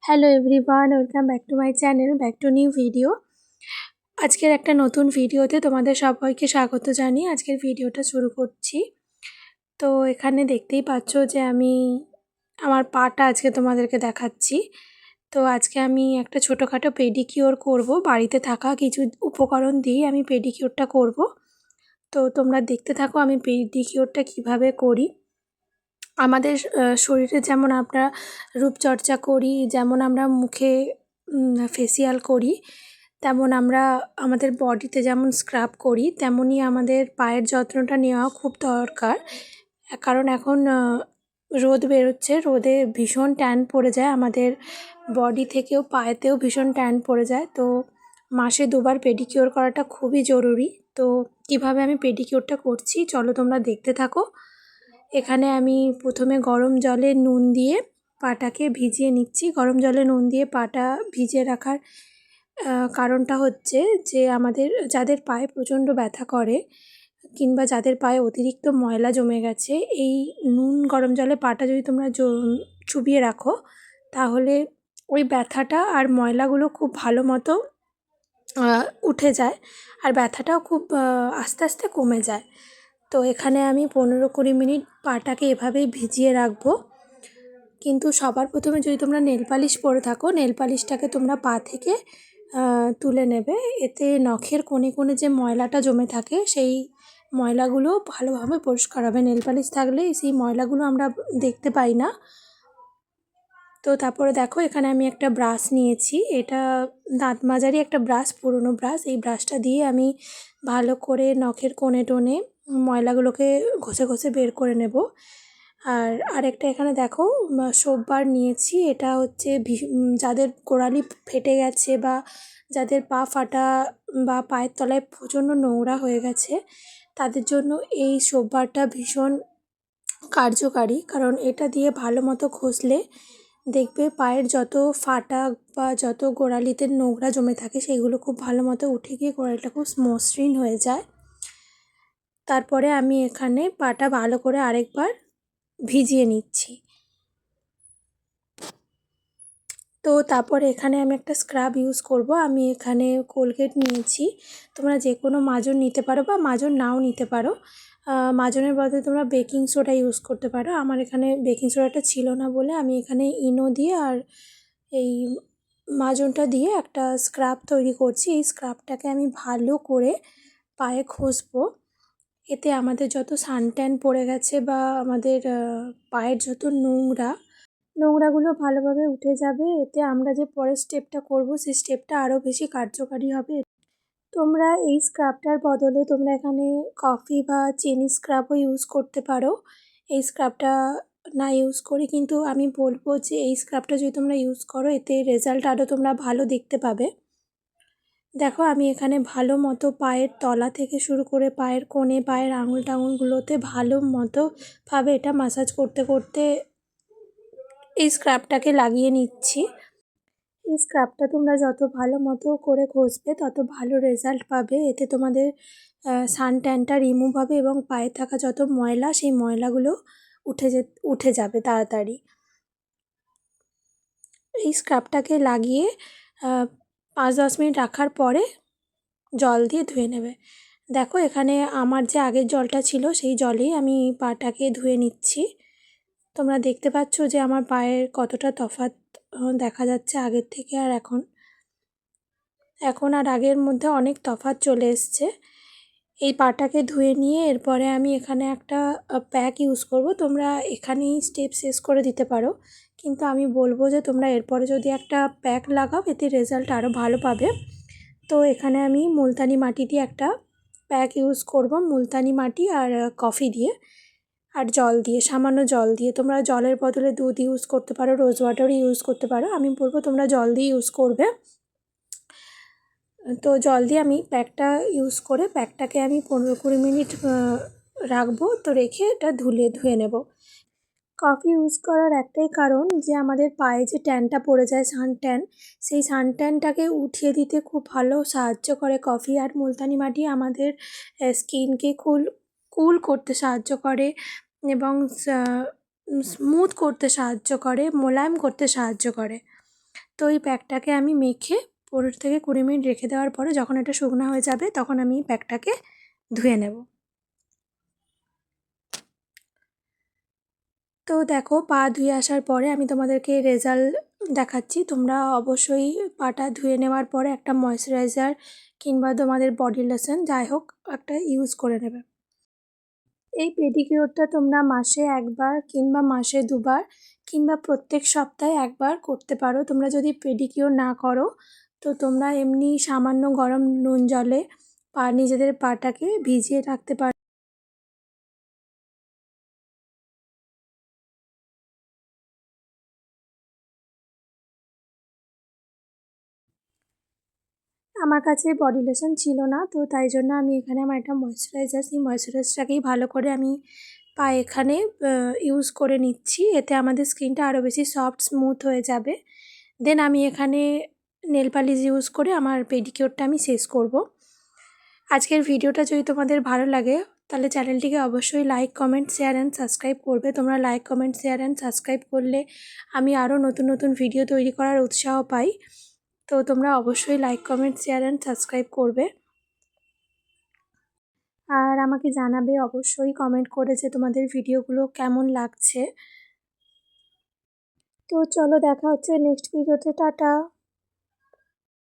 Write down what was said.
Hello everyone, welcome back to my channel, back to new video. আজকের একটা নতুন ভিডিওতে তোমাদের সবাইকে স্বাগত জানিয়ে আজকের ভিডিওটা শুরু করছি। তো এখানে দেখতেই পাচ্ছ যে আমি আমার পাটা আজকে তোমাদেরকে দেখাচ্ছি। তো আজকে আমি একটা ছোটোখাটো পেডিকিওর করব, বাড়িতে থাকা কিছু উপকরণ দিয়ে আমি পেডিকিওরটা করব। তো তোমরা দেখতে থাকো আমি পেডিকিওরটা কিভাবে করি। আমাদের শরীরে যেমন আমরা রূপচর্চা করি, যেমন আমরা মুখে ফেসিয়াল করি, তেমন আমরা আমাদের বডিতে যেমন স্ক্রাব করি, তেমনই আমাদের পায়ের যত্নটা নেওয়া খুব দরকার। কারণ এখন রোদ বেরোচ্ছে, রোদে ভীষণ ট্যান পড়ে যায়, আমাদের বডি থেকেও পায়েতেও ভীষণ ট্যান পড়ে যায়। তো মাসে 2বার পেডিকিওর করাটা খুবই জরুরি। তো কিভাবে আমি পেডিকিওরটা করছি চলো তোমরা দেখতে থাকো। এখানে আমি প্রথমে গরম জলে নুন দিয়ে পাটাকে ভিজিয়ে নিচ্ছি। গরম জলে নুন দিয়ে পাটা ভিজিয়ে রাখার কারণটা হচ্ছে যে আমাদের যাদের পায়ে প্রচণ্ড ব্যথা করে কিংবা যাদের পায়ে অতিরিক্ত ময়লা জমে গেছে, এই নুন গরম জলে পাটা যদি তোমরা চুবিয়ে রাখো তাহলে ওই ব্যথাটা আর ময়লাগুলো খুব ভালো মতো উঠে যায়, আর ব্যথাটাও খুব আস্তে আস্তে কমে যায়। তো এখানে আমি 15-20 মিনিট পাটাকে এভাবেই ভিজিয়ে রাখবো। কিন্তু সবার প্রথমে যদি তোমরা নেল পালিশ পরে থাকো, নেল পালিশটাকে তোমরা পা থেকে তুলে নেবে। এতে নখের কোণে কোণে যে ময়লাটা জমে থাকে সেই ময়লাগুলো ভালোভাবে পরিষ্কার হবে। নেল পালিশ থাকলে সেই ময়লাগুলো আমরা দেখতে পাই না। তো তারপরে দেখো এখানে আমি একটা ব্রাশ নিয়েছি, এটা দাঁত মাজারই একটা ব্রাশ, পুরনো ব্রাশ। এই ব্রাশটা দিয়ে আমি ভালো করে নখের কোণে টোনে ময়লাগুলোকে ঘষে ঘষে বের করে নেব। আর আরেকটা এখানে দেখো সোপ বার নিয়েছি, এটা হচ্ছে যাদের গোড়ালি ফেটে গেছে বা যাদের পা ফাটা বা পায়ের তলায় প্রচণ্ড নোংরা হয়ে গেছে তাদের জন্য এই সোপ বারটা ভীষণ কার্যকারী। কারণ এটা দিয়ে ভালো মতো ঘষলে দেখবে পায়ের যত ফাটা বা যত গোড়ালিতে নোংরা জমে থাকে সেইগুলো খুব ভালো মতো উঠে গিয়ে গোড়ালিটা খুব মসৃণ হয়ে যায়। তারপরে আমি এখানে পাটা ভালো করে আরেকবার ভিজিয়ে নিচ্ছি। তো তারপরে এখানে আমি একটা স্ক্রাব ইউজ করব। আমি এখানে কোলগেট নিয়েছি, তোমরা যে কোনো মাজন নিতে পারো বা মাজন নাও নিতে পারো। মাজনের বদলে তোমরা বেকিং সোডা ইউজ করতে পারো। আমার এখানে বেকিং সোডাটা ছিল না বলে আমি এখানে ইনো দিয়ে আর এই মাজনটা দিয়ে একটা স্ক্রাব তৈরি করছি। এই স্ক্রাবটাকে আমি ভালো করে পায়ে ঘষবো। এতে আমাদের যত সানট্যান পড়ে গেছে বা আমাদের পায়ের যত নোংরাগুলো ভালোভাবে উঠে যাবে। এতে আমরা যে পরের স্টেপটা করব সেই স্টেপটা আরও বেশি কার্যকারী হবে। তোমরা এই স্ক্রাবটার বদলে তোমরা এখানে কফি বা চিনি স্ক্রাবও ইউজ করতে পারো। এই স্ক্রাবটা না ইউজ করে কিন্তু আমি বলবো যে এই স্ক্রাবটা যদি তোমরা ইউজ করো এতে রেজাল্ট আরও তোমরা ভালো দেখতে পাবে। দেখো আমি এখানে ভালো মতো পায়ের তলা থেকে শুরু করে পায়ের কোণে, পায়ের আঙুল টাঙুলগুলোতে ভালো মতোভাবে এটা ম্যাসাজ করতে করতে এই স্ক্রাবটাকে লাগিয়ে নিচ্ছি। এই স্ক্রাবটা তোমরা যত ভালো মতো করে ঘষবে তত ভালো রেজাল্ট পাবে। এতে তোমাদের সান ট্যানটা রিমুভ হবে এবং পায়ে থাকা যত ময়লা সেই ময়লাগুলো উঠে যাবে তাড়াতাড়ি। এই স্ক্রাবটাকে লাগিয়ে 5-10 মিনিট রাখার পরে জল দিয়ে ধুয়ে নেবে। দেখো এখানে আমার যে আগের জলটা ছিল সেই জলেই আমি পাটাকে ধুয়ে নিচ্ছি। তোমরা দেখতে পাচ্ছ যে আমার পায়ের কতটা তফাৎ দেখা যাচ্ছে আগের থেকে আর এখন আর আগের মধ্যে অনেক তফাৎ চলে এসছে। এই পাটাকে ধুয়ে নিয়ে এরপরে আমি এখানে একটা প্যাক ইউজ করব। তোমরা এখানেই স্টেপ শেষ করে দিতে পারো, কিন্তু আমি বলবো যে তোমরা এরপরে যদি একটা প্যাক লাগাও এতে রেজাল্ট আরও ভালো পাবে। তো এখানে আমি মুলতানি মাটি দিয়ে একটা প্যাক ইউজ করব, মুলতানি মাটি আর কফি দিয়ে আর জল দিয়ে, সামান্য জল দিয়ে। তোমরা জলের বদলে দুধ ইউজ করতে পারো, রোজ ওয়াটার ইউজ করতে পারো। আমি বলবো তোমরা জল দিয়ে ইউজ করবে। তো জল দিয়ে আমি প্যাকটা ইউজ করে প্যাকটাকে আমি 15-20 মিনিট রাখবো। তো রেখে এটা ধুয়ে নেব। কফি ইউজ করার একটাই কারণ যে আমাদের পায়ে যে ট্যানটা পড়ে যায় সান ট্যান, সেই সান ট্যানটাকে উঠিয়ে দিতে খুব ভালো সাহায্য করে কফি। আর মুলতানি মাটি আমাদের স্কিনকে কুল করতে সাহায্য করে এবং স্মুথ করতে সাহায্য করে, মোলায়েম করতে সাহায্য করে। তো এই প্যাকটাকে আমি মেখে 15 থেকে 20 মিনিট রেখে দেওয়ার পরে যখন এটা শুকনো হয়ে যাবে তখন আমি প্যাকটাকে ধুয়ে নেব। তো দেখো পা ধুয়ে আসার পরে আমি তোমাদেরকে রেজাল্ট দেখাচ্ছি। তোমরা অবশ্যই পাটা ধুয়ে নেওয়ার পরে একটা ময়েশ্চারাইজার কিংবা তোমাদের বডি লোশন যাই হোক একটা ইউজ করে নেবে। এই পেডিকিউরটা তোমরা মাসে 1বার কিংবা মাসে 2বার কিংবা প্রত্যেক সপ্তাহে 1বার করতে পারো। তোমরা যদি পেডিকিউর না করো তো তোমরা এমনি সামান্য গরম নুন জলে নিজেদের পাটাকে ভিজিয়ে রাখতে পারো। আমার কাছে বডি লোশন ছিল না, তো তাই জন্য আমি এখানে আমার একটা ময়েশ্চারাইজার, সেই ময়েশ্চারাইজারটাকেই ভালো করে আমি পায়ে এখানে ইউজ করে নিচ্ছি। এতে আমাদের স্কিনটা আরও বেশি সফট স্মুথ হয়ে যাবে। দেন আমি এখানে নেল পালিশ ইউজ করে আমার পেডিকিউরটা আমি শেষ করব। আজকের ভিডিওটা যদি তোমাদের ভালো লাগে তাহলে চ্যানেলটিকে অবশ্যই like, comment, share and subscribe করবে। তোমরা like, comment, share and subscribe করলে আমি আরও নতুন নতুন ভিডিও তৈরি করার উৎসাহ পাই। তো তোমরা অবশ্যই like, comment, share and subscribe করবে। আর আমাকে জানাবে অবশ্যই কমেন্ট করে যে তোমাদের ভিডিওগুলো কেমন লাগছে। তো চলো দেখা হচ্ছে নেক্সট ভিডিওতে। টাটা।